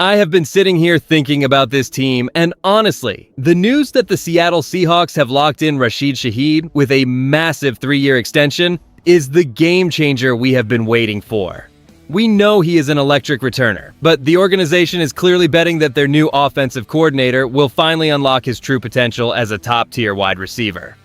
I have been sitting here thinking about this team, and honestly, the news that the Seattle Seahawks have locked in Rashid Shaheed with a massive 3-year extension is the game changer we have been waiting for. We know he is an electric returner, but the organization is clearly betting that their new offensive coordinator will finally unlock his true potential as a top-tier wide receiver.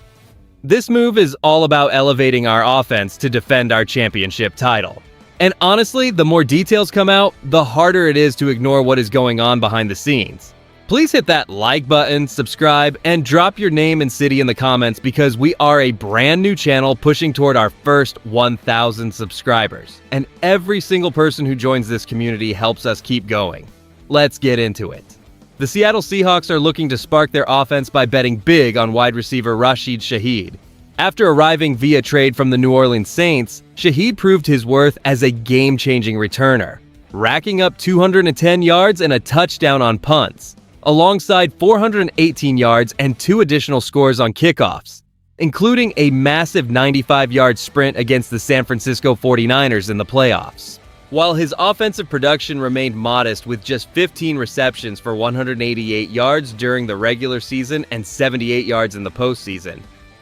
This move is all about elevating our offense to defend our championship title. And honestly, the more details come out, the harder it is to ignore what is going on behind the scenes. Please hit that like button, subscribe, and drop your name and city in the comments because we are a brand new channel pushing toward our first 1,000 subscribers. And every single person who joins this community helps us keep going. Let's get into it. The Seattle Seahawks are looking to spark their offense by betting big on wide receiver Rashid Shaheed. After arriving via trade from the New Orleans Saints, Shaheed proved his worth as a game-changing returner, racking up 210 yards and a touchdown on punts, alongside 418 yards and 2 additional scores on kickoffs, including a massive 95-yard sprint against the San Francisco 49ers in the playoffs. While his offensive production remained modest with just 15 receptions for 188 yards during the regular season and 78 yards in the postseason,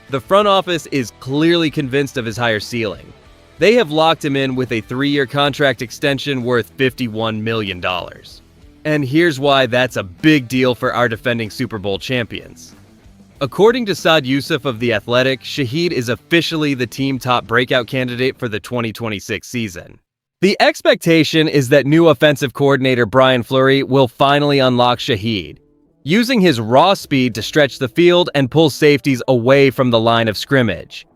the front office is clearly convinced of his higher ceiling. They have locked him in with a 3-year contract extension worth $51 million. And here's why that's a big deal for our defending Super Bowl champions. According to Saad Yousuf of The Athletic, Shaheed is officially the team top breakout candidate for the 2026 season. The expectation is that new offensive coordinator Brian Fleury will finally unlock Shaheed, using his raw speed to stretch the field and pull safeties away from the line of scrimmage.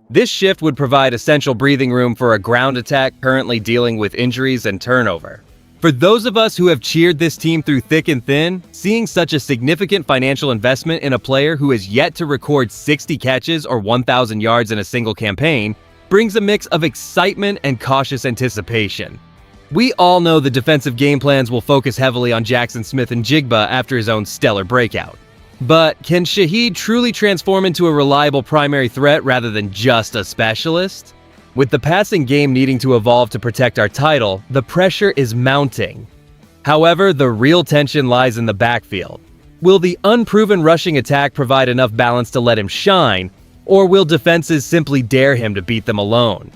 This shift would provide essential breathing room for a ground attack currently dealing with injuries and turnover. For those of us who have cheered this team through thick and thin, seeing such a significant financial investment in a player who has yet to record 60 catches or 1,000 yards in a single campaign brings a mix of excitement and cautious anticipation. We all know the defensive game plans will focus heavily on Jackson Smith-Njigba after his own stellar breakout. But can Shaheed truly transform into a reliable primary threat rather than just a specialist? With the passing game needing to evolve to protect our title, the pressure is mounting. However, the real tension lies in the backfield. Will the unproven rushing attack provide enough balance to let him shine, or will defenses simply dare him to beat them alone?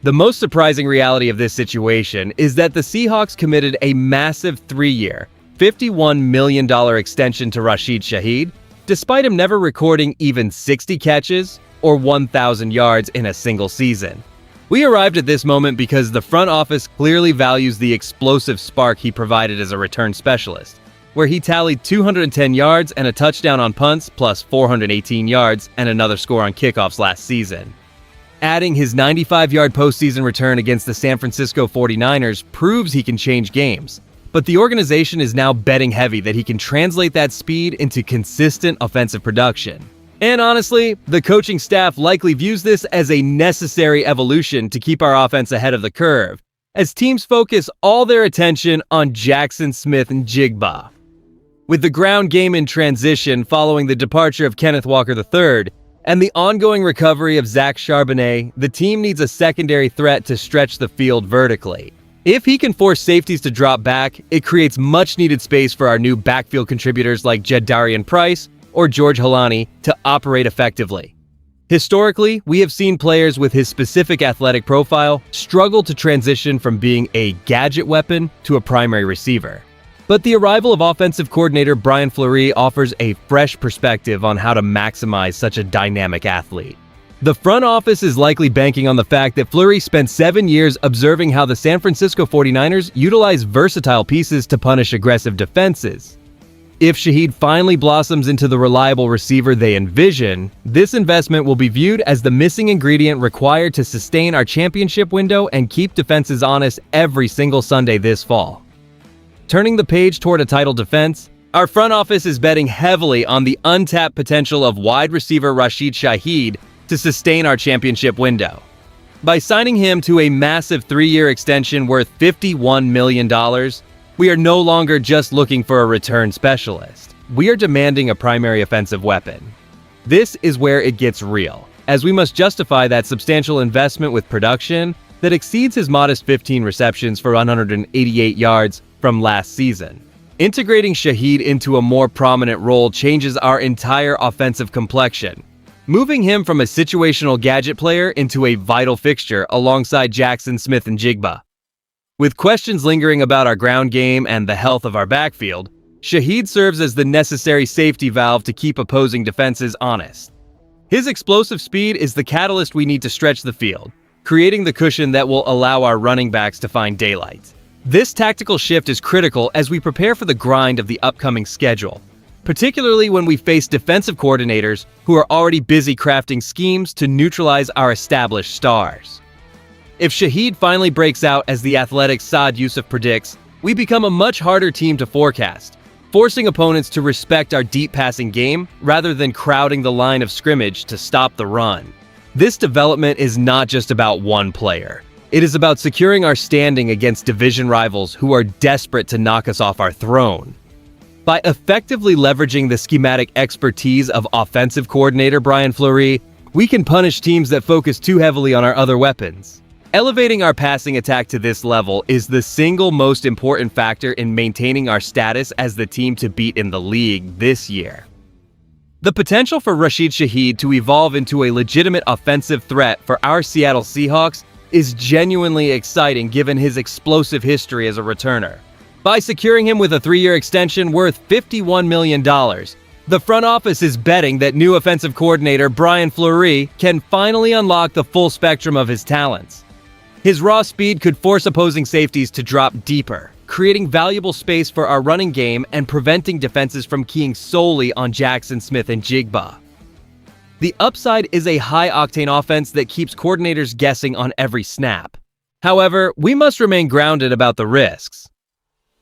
The most surprising reality of this situation is that the Seahawks committed a massive 3-year, $51 million extension to Rashid Shaheed, despite him never recording even 60 catches or 1,000 yards in a single season. We arrived at this moment because the front office clearly values the explosive spark he provided as a return specialist, where he tallied 210 yards and a touchdown on punts plus 418 yards and another score on kickoffs last season. Adding his 95-yard postseason return against the San Francisco 49ers proves he can change games, but the organization is now betting heavy that he can translate that speed into consistent offensive production. And honestly, the coaching staff likely views this as a necessary evolution to keep our offense ahead of the curve, as teams focus all their attention on Jackson Smith-Njigba. With the ground game in transition following the departure of Kenneth Walker III, and the ongoing recovery of Zach Charbonnet, the team needs a secondary threat to stretch the field vertically. If he can force safeties to drop back, it creates much-needed space for our new backfield contributors like Jedarian Price or George Holani to operate effectively. Historically, we have seen players with his specific athletic profile struggle to transition from being a gadget weapon to a primary receiver. But the arrival of offensive coordinator Brian Fleury offers a fresh perspective on how to maximize such a dynamic athlete. The front office is likely banking on the fact that Fleury spent 7 years observing how the San Francisco 49ers utilize versatile pieces to punish aggressive defenses. If Shaheed finally blossoms into the reliable receiver they envision, this investment will be viewed as the missing ingredient required to sustain our championship window and keep defenses honest every single Sunday this fall. Turning the page toward a title defense, our front office is betting heavily on the untapped potential of wide receiver Rashid Shaheed to sustain our championship window. By signing him to a massive 3-year extension worth $51 million, we are no longer just looking for a return specialist. We are demanding a primary offensive weapon. This is where it gets real, as we must justify that substantial investment with production that exceeds his modest 15 receptions for 188 yards, from last season. Integrating Shaheed into a more prominent role changes our entire offensive complexion, moving him from a situational gadget player into a vital fixture alongside Jackson Smith-Njigba. With questions lingering about our ground game and the health of our backfield, Shaheed serves as the necessary safety valve to keep opposing defenses honest. His explosive speed is the catalyst we need to stretch the field, creating the cushion that will allow our running backs to find daylight. This tactical shift is critical as we prepare for the grind of the upcoming schedule, particularly when we face defensive coordinators who are already busy crafting schemes to neutralize our established stars. If Shaheed finally breaks out as the athletic Saad Yousuf predicts, we become a much harder team to forecast, forcing opponents to respect our deep passing game rather than crowding the line of scrimmage to stop the run. This development is not just about one player. It is about securing our standing against division rivals who are desperate to knock us off our throne. By effectively leveraging the schematic expertise of offensive coordinator Brian Fleury, we can punish teams that focus too heavily on our other weapons. Elevating our passing attack to this level is the single most important factor in maintaining our status as the team to beat in the league this year. The potential for Rashid Shaheed to evolve into a legitimate offensive threat for our Seattle Seahawks is genuinely exciting given his explosive history as a returner. By securing him with a 3-year extension worth $51 million, the front office is betting that new offensive coordinator Brian Fleury can finally unlock the full spectrum of his talents. His raw speed could force opposing safeties to drop deeper, creating valuable space for our running game and preventing defenses from keying solely on Jackson Smith-Njigba. The upside is a high-octane offense that keeps coordinators guessing on every snap. However, we must remain grounded about the risks.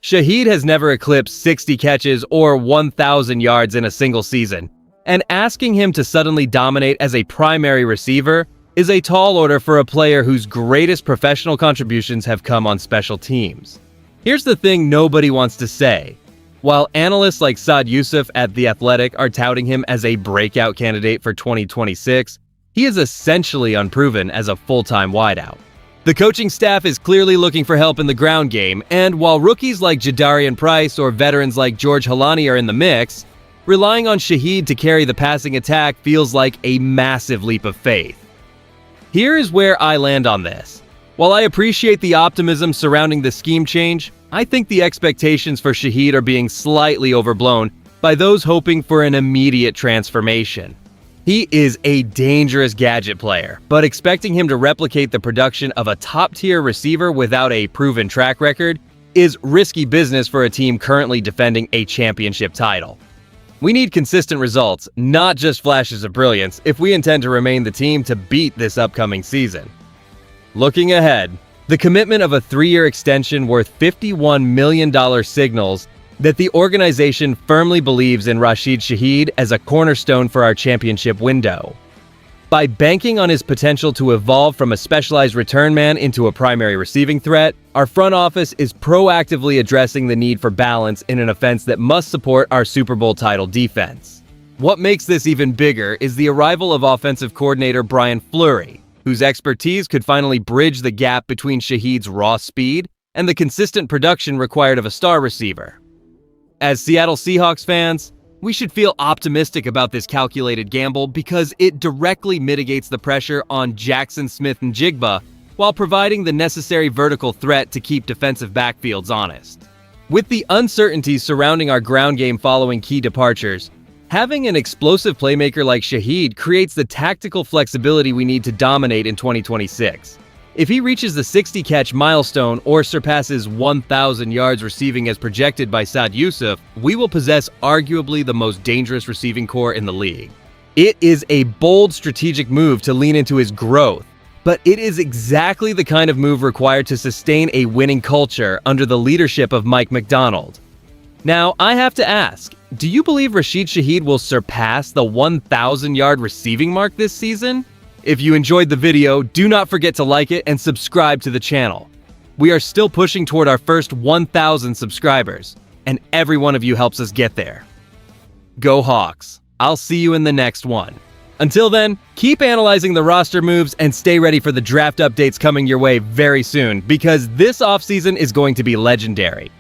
Shaheed has never eclipsed 60 catches or 1,000 yards in a single season, and asking him to suddenly dominate as a primary receiver is a tall order for a player whose greatest professional contributions have come on special teams. Here's the thing nobody wants to say. While analysts like Saad Yousuf at The Athletic are touting him as a breakout candidate for 2026, he is essentially unproven as a full-time wideout. The coaching staff is clearly looking for help in the ground game, and while rookies like Jadarian Price or veterans like George Halani are in the mix, relying on Shaheed to carry the passing attack feels like a massive leap of faith. Here is where I land on this. While I appreciate the optimism surrounding the scheme change, I think the expectations for Shaheed are being slightly overblown by those hoping for an immediate transformation. He is a dangerous gadget player, but expecting him to replicate the production of a top-tier receiver without a proven track record is risky business for a team currently defending a championship title. We need consistent results, not just flashes of brilliance, if we intend to remain the team to beat this upcoming season. Looking ahead, the commitment of a 3-year extension worth $51 million signals that the organization firmly believes in Rashid Shaheed as a cornerstone for our championship window. By banking on his potential to evolve from a specialized return man into a primary receiving threat, our front office is proactively addressing the need for balance in an offense that must support our Super Bowl title defense. What makes this even bigger is the arrival of offensive coordinator Brian Fleury, whose expertise could finally bridge the gap between Shaheed's raw speed and the consistent production required of a star receiver. As Seattle Seahawks fans, we should feel optimistic about this calculated gamble because it directly mitigates the pressure on Jackson Smith-Njigba while providing the necessary vertical threat to keep defensive backfields honest. With the uncertainties surrounding our ground game following key departures, having an explosive playmaker like Shaheed creates the tactical flexibility we need to dominate in 2026. If he reaches the 60-catch milestone or surpasses 1,000 yards receiving as projected by Saad Yousuf, we will possess arguably the most dangerous receiving core in the league. It is a bold strategic move to lean into his growth, but it is exactly the kind of move required to sustain a winning culture under the leadership of Mike Macdonald. Now, I have to ask, do you believe Rashid Shaheed will surpass the 1,000-yard receiving mark this season? If you enjoyed the video, do not forget to like it and subscribe to the channel. We are still pushing toward our first 1,000 subscribers, and every one of you helps us get there. Go Hawks! I'll see you in the next one. Until then, keep analyzing the roster moves and stay ready for the draft updates coming your way very soon, because this offseason is going to be legendary.